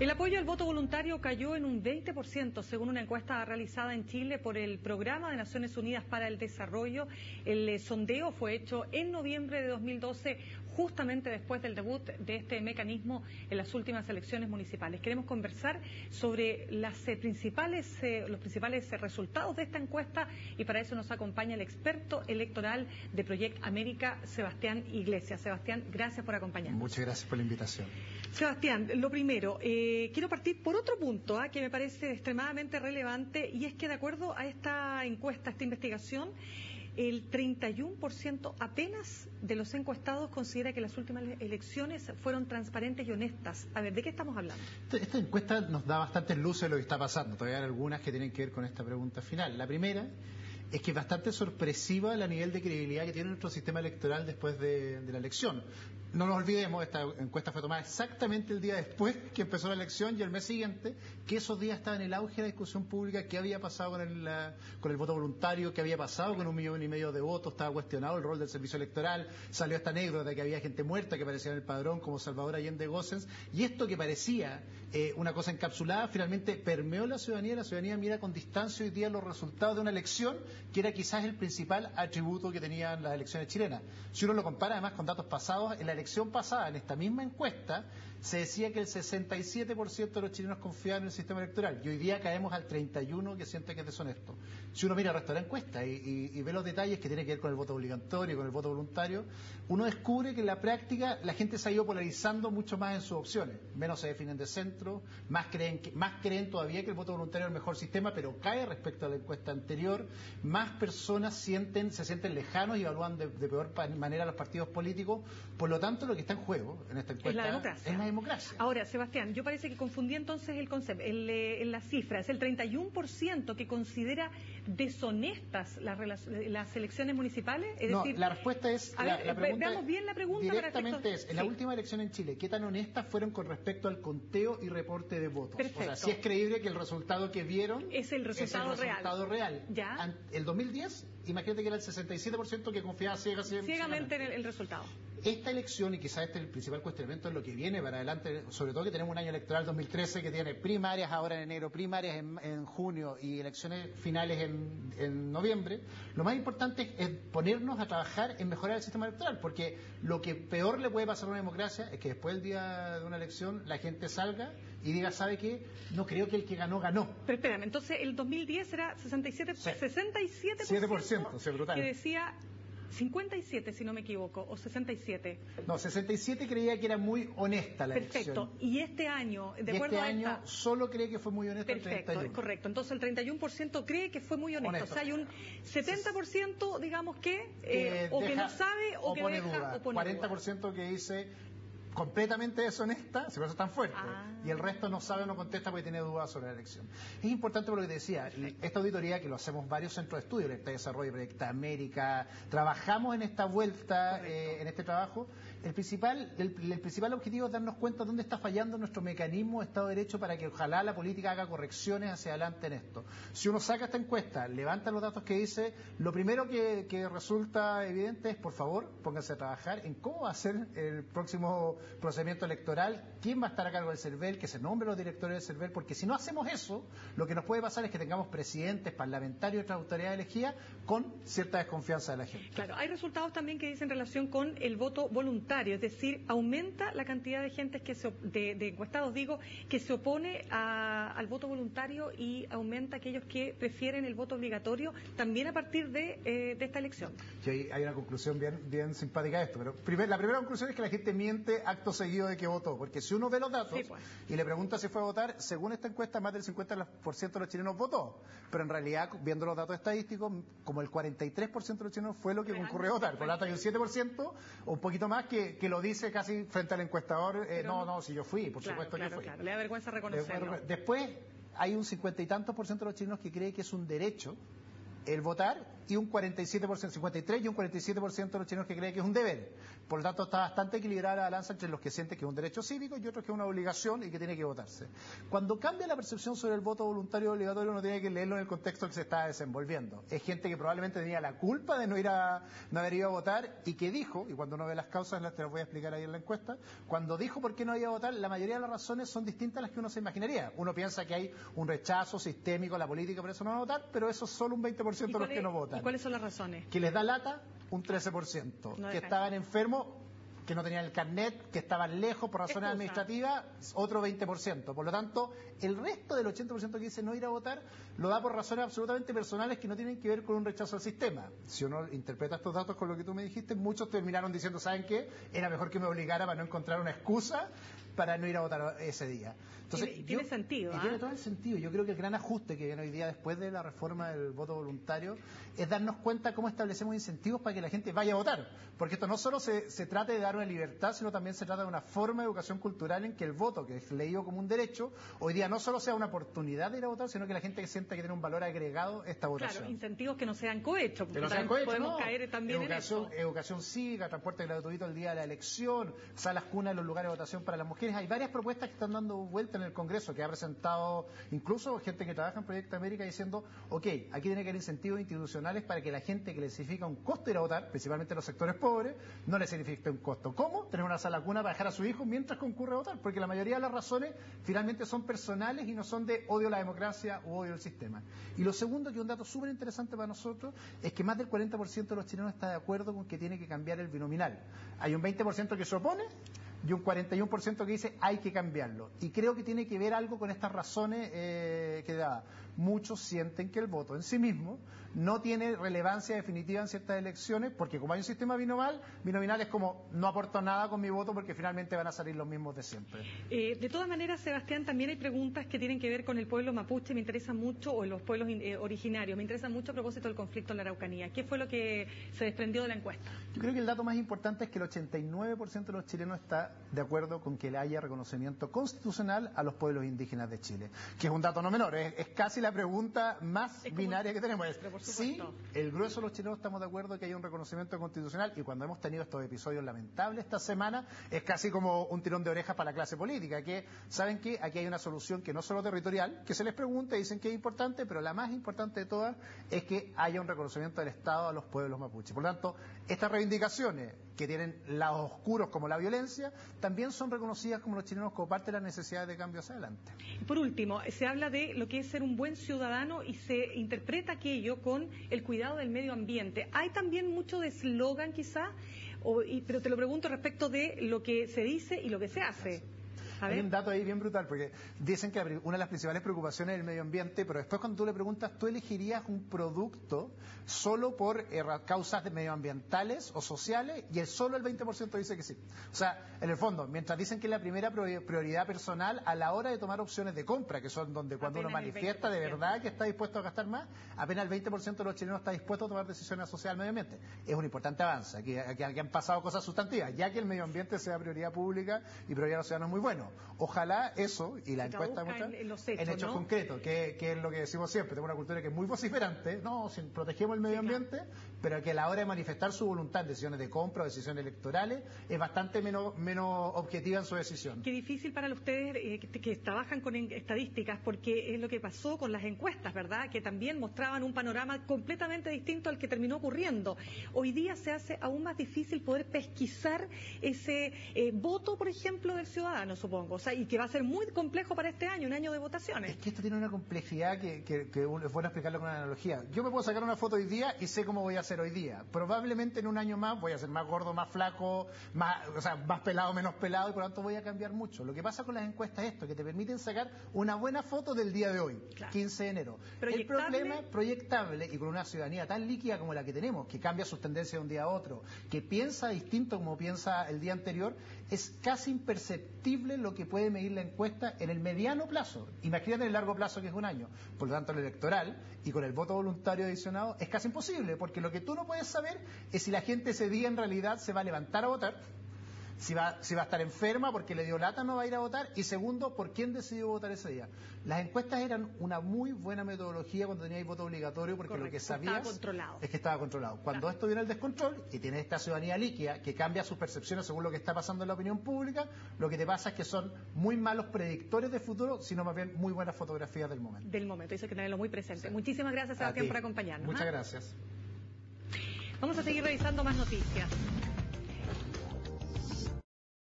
El apoyo al voto voluntario cayó en un 20%, según una encuesta realizada en Chile por el Programa de Naciones Unidas para el Desarrollo. El sondeo fue hecho en noviembre de 2012, justamente después del debut de este mecanismo en las últimas elecciones municipales. Queremos conversar sobre los principales resultados de esta encuesta, y para eso nos acompaña el experto electoral de Project América, Sebastián Iglesias. Sebastián, gracias por acompañarnos. Muchas gracias por la invitación. Sebastián, lo primero, quiero partir por otro punto que me parece extremadamente relevante, y es que de acuerdo a esta encuesta, esta investigación, el 31% apenas de los encuestados considera que las últimas elecciones fueron transparentes y honestas. A ver, ¿de qué estamos hablando? Esta encuesta nos da bastantes luces de lo que está pasando. Todavía hay algunas que tienen que ver con esta pregunta final. La primera es que es bastante sorpresiva el nivel de credibilidad que tiene nuestro sistema electoral después de la elección. No nos olvidemos, esta encuesta fue tomada exactamente el día después que empezó la elección y el mes siguiente, que esos días estaba en el auge de la discusión pública, qué había pasado con el voto voluntario, qué había pasado con 1,5 millones de votos, estaba cuestionado el rol del servicio electoral, salió esta anécdota de que había gente muerta que aparecía en el padrón como Salvador Allende Gossens, y esto que parecía una cosa encapsulada finalmente permeó la ciudadanía mira con distancia hoy día los resultados de una elección que era quizás el principal atributo que tenían las elecciones chilenas. Si uno lo compara además con datos pasados, en la elección pasada, en esta misma encuesta, se decía que el 67% de los chilenos confiaban en el sistema electoral, y hoy día caemos al 31% que siente que es deshonesto. Si uno mira el resto de la encuesta y ve los detalles que tienen que ver con el voto obligatorio y con el voto voluntario, uno descubre que en la práctica la gente se ha ido polarizando mucho más en sus opciones. Menos se definen de centro, más creen todavía que el voto voluntario es el mejor sistema, pero cae respecto a la encuesta anterior. Más personas se sienten lejanos y evalúan de peor manera a los partidos políticos. Por lo tanto, lo que está en juego en esta encuesta es la democracia. Ahora, Sebastián, yo parece que confundí entonces el concepto, las cifras. El 31% que considera deshonestas las elecciones municipales. Es decir, la respuesta es... veamos bien la pregunta. Directamente en la última elección en Chile, ¿qué tan honestas fueron con respecto al conteo y reporte de votos? Perfecto. O sea, si es creíble que el resultado que vieron es el resultado real. ¿Ya? El 2010, imagínate que era el 67% que confiaba ciegamente en el resultado. Esta elección, y quizás este es el principal cuestionamiento en lo que viene para adelante, sobre todo que tenemos un año electoral 2013 que tiene primarias ahora en enero, primarias en junio y elecciones finales en noviembre, lo más importante es ponernos a trabajar en mejorar el sistema electoral, porque lo que peor le puede pasar a una democracia es que después del día de una elección la gente salga y diga, ¿sabe qué? No creo que el que ganó, ganó. Pero espérame, entonces el 2010 era 67%, sí. 7%, sí, brutal. Que decía 57, si no me equivoco, o 67. No, 67 creía que era muy honesta la elección. Perfecto. Y este año, de acuerdo a año solo cree que fue muy honesta. Perfecto, el 31%. Correcto. Entonces el 31% cree que fue muy honesto. O sea, hay un 70%, digamos que no sabe o que deja duda. O pone 40% duda. que dice completamente deshonesta, si por eso es tan fuerte, y el resto no sabe o no contesta porque tiene dudas sobre la elección. Es importante por lo que te decía, esta auditoría que lo hacemos varios centros de estudio, Proyecto de Desarrollo, Proyecto América, trabajamos en esta vuelta, en este trabajo. El principal objetivo es darnos cuenta dónde está fallando nuestro mecanismo de Estado de Derecho para que ojalá la política haga correcciones hacia adelante en esto. Si uno saca esta encuesta, levanta los datos que dice, lo primero que resulta evidente es, por favor, pónganse a trabajar en cómo va a ser el próximo procedimiento electoral, quién va a estar a cargo del CERVEL, que se nombren los directores del CERVEL, porque si no hacemos eso, lo que nos puede pasar es que tengamos presidentes, parlamentarios y otras autoridades elegidas con cierta desconfianza de la gente. Claro, hay resultados también que dicen relación con el voto voluntario, es decir, aumenta la cantidad de gente de encuestados, que se opone al voto voluntario, y aumenta aquellos que prefieren el voto obligatorio también a partir de esta elección. Sí, hay una conclusión bien simpática de esto, pero la primera conclusión es que la gente miente acto seguido de que votó, porque si uno ve los datos y le pregunta si fue a votar, según esta encuesta más del 50% de los chilenos votó, pero en realidad, viendo los datos estadísticos, como el 43% de los chilenos fue lo que concurrió a votar, por lo tanto hay un 7% o un poquito más que lo dice casi frente al encuestador, si yo fui, por supuesto que fui. Claro, le da vergüenza reconocerlo. Después hay un 50 y tantos % de los chilenos que cree que es un derecho el votar, y un 47%, 53% y un 47% de los chilenos que creen que es un deber. Por lo tanto, está bastante equilibrada la balanza entre los que sienten que es un derecho cívico y otros que es una obligación y que tiene que votarse. Cuando cambia la percepción sobre el voto voluntario obligatorio, uno tiene que leerlo en el contexto que se está desenvolviendo. Es gente que probablemente tenía la culpa de no haber ido a votar y que dijo, y cuando uno ve las causas, te las voy a explicar ahí en la encuesta, cuando dijo por qué no iba a votar, la mayoría de las razones son distintas a las que uno se imaginaría. Uno piensa que hay un rechazo sistémico a la política, por eso no van a votar, pero eso es solo un 20% de los que no votan. ¿Y cuáles son las razones? Que les da lata, un 13%. Que estaban enfermos, que no tenían el carnet, que estaban lejos por razones administrativas, otro 20%. Por lo tanto, el resto del 80% que dice no ir a votar lo da por razones absolutamente personales que no tienen que ver con un rechazo al sistema. Si uno interpreta estos datos con lo que tú me dijiste, muchos terminaron diciendo, ¿saben qué? Era mejor que me obligara para no encontrar una excusa para no ir a votar ese día. Entonces, tiene sentido. Tiene todo el sentido. Yo creo que el gran ajuste que viene hoy día después de la reforma del voto voluntario es darnos cuenta cómo establecemos incentivos para que la gente vaya a votar. Porque esto no solo se trata de dar una libertad, sino también se trata de una forma de educación cultural en que el voto, que es leído como un derecho, hoy día no solo sea una oportunidad de ir a votar, sino que la gente sienta que tiene un valor agregado esta votación. Claro, incentivos que no sean cohechos, porque podemos caer también en eso. Educación cívica, transporte gratuito el día de la elección, salas cunas en los lugares de votación para las mujeres. Hay varias propuestas que están dando vuelta en el Congreso, que ha presentado incluso gente que trabaja en Proyecto América diciendo, ok, aquí tiene que haber incentivos institucionales para que la gente que le significa un costo ir a votar, principalmente los sectores pobres, no le signifique un costo. ¿Cómo? Tener una sala cuna para dejar a su hijo mientras concurre a votar, porque la mayoría de las razones finalmente son personales y no son de odio a la democracia o odio al sistema. Y lo segundo, que es un dato súper interesante para nosotros, es que más del 40% de los chilenos está de acuerdo con que tiene que cambiar el binominal. Hay un 20% que se opone y un 41% que dice hay que cambiarlo. Y creo que tiene que ver algo con estas razones que daba. Muchos sienten que el voto en sí mismo no tiene relevancia definitiva en ciertas elecciones, porque como hay un sistema binominal es como no aporto nada con mi voto porque finalmente van a salir los mismos de siempre. De todas maneras, Sebastián, también hay preguntas que tienen que ver con el pueblo mapuche, me interesa mucho, o los pueblos originarios, me interesa mucho a propósito del conflicto en la Araucanía. ¿Qué fue lo que se desprendió de la encuesta? Yo creo que el dato más importante es que el 89% de los chilenos está de acuerdo con que le haya reconocimiento constitucional a los pueblos indígenas de Chile, que es un dato no menor, es casi la pregunta más binaria que tenemos. Sí, el grueso de los chilenos estamos de acuerdo que haya un reconocimiento constitucional, y cuando hemos tenido estos episodios lamentables esta semana, es casi como un tirón de orejas para la clase política, que saben que aquí hay una solución que no solo territorial, que se les pregunta y dicen que es importante, pero la más importante de todas es que haya un reconocimiento del Estado a los pueblos mapuches. Por lo tanto, estas reivindicaciones que tienen lados oscuros como la violencia, también son reconocidas como los chilenos como parte de las necesidades de cambio hacia adelante. Por último, se habla de lo que es ser un buen ciudadano y se interpreta aquello con el cuidado del medio ambiente. Hay también mucho de eslogan quizá, pero te lo pregunto respecto de lo que se dice y lo que se hace. Hay un dato ahí bien brutal, porque dicen que una de las principales preocupaciones es el medio ambiente, pero después cuando tú le preguntas, ¿tú elegirías un producto solo por causas medioambientales o sociales? Y solo el 20% dice que sí. O sea, en el fondo, mientras dicen que es la primera prioridad personal, a la hora de tomar opciones de compra, que son donde cuando uno manifiesta de verdad que está dispuesto a gastar más, apenas el 20% de los chilenos está dispuesto a tomar decisiones asociadas al medio ambiente. Es un importante avance, aquí han pasado cosas sustantivas, ya que el medio ambiente sea prioridad pública y prioridad de los ciudadanos es muy bueno. Ojalá eso, y la encuesta muestra, en hechos concretos, que es lo que decimos siempre, tenemos una cultura que es muy vociferante, protegemos el medio ambiente, pero que a la hora de manifestar su voluntad en decisiones de compra o decisiones electorales, es bastante menos objetiva en su decisión. Qué difícil para ustedes que trabajan con estadísticas, porque es lo que pasó con las encuestas, ¿verdad? Que también mostraban un panorama completamente distinto al que terminó ocurriendo. Hoy día se hace aún más difícil poder pesquisar ese voto, por ejemplo, del ciudadano, supongo. O sea, y que va a ser muy complejo para este año, un año de votaciones. Es que esto tiene una complejidad que es bueno explicarlo con una analogía. Yo me puedo sacar una foto hoy día y sé cómo voy a hacer hoy día. Probablemente en un año más voy a ser más gordo, más flaco, más pelado, menos pelado, y por lo tanto voy a cambiar mucho. Lo que pasa con las encuestas es esto, que te permiten sacar una buena foto del día de hoy, claro. 15 de enero. El problema, proyectable, y con una ciudadanía tan líquida como la que tenemos, que cambia sus tendencias de un día a otro, que piensa distinto como piensa el día anterior, es casi imperceptible lo que puede medir la encuesta en el mediano plazo. Imagínate en el largo plazo, que es un año. Por lo tanto, el electoral y con el voto voluntario adicionado es casi imposible, porque lo que tú no puedes saber es si la gente ese día en realidad se va a levantar a votar, si va a estar enferma porque le dio lata no va a ir a votar, y segundo, por quién decidió votar ese día. Las encuestas eran una muy buena metodología cuando teníais voto obligatorio, porque correcto, lo que sabías es que estaba controlado. Cuando esto viene al descontrol y tienes esta ciudadanía líquida que cambia sus percepciones según lo que está pasando en la opinión pública, lo que te pasa es que son muy malos predictores de futuro, sino más bien muy buenas fotografías del momento. Eso hay que tenerlo muy presente. Sí. Muchísimas gracias, Sebastián, por acompañarnos. Muchas gracias. Vamos a seguir revisando más noticias.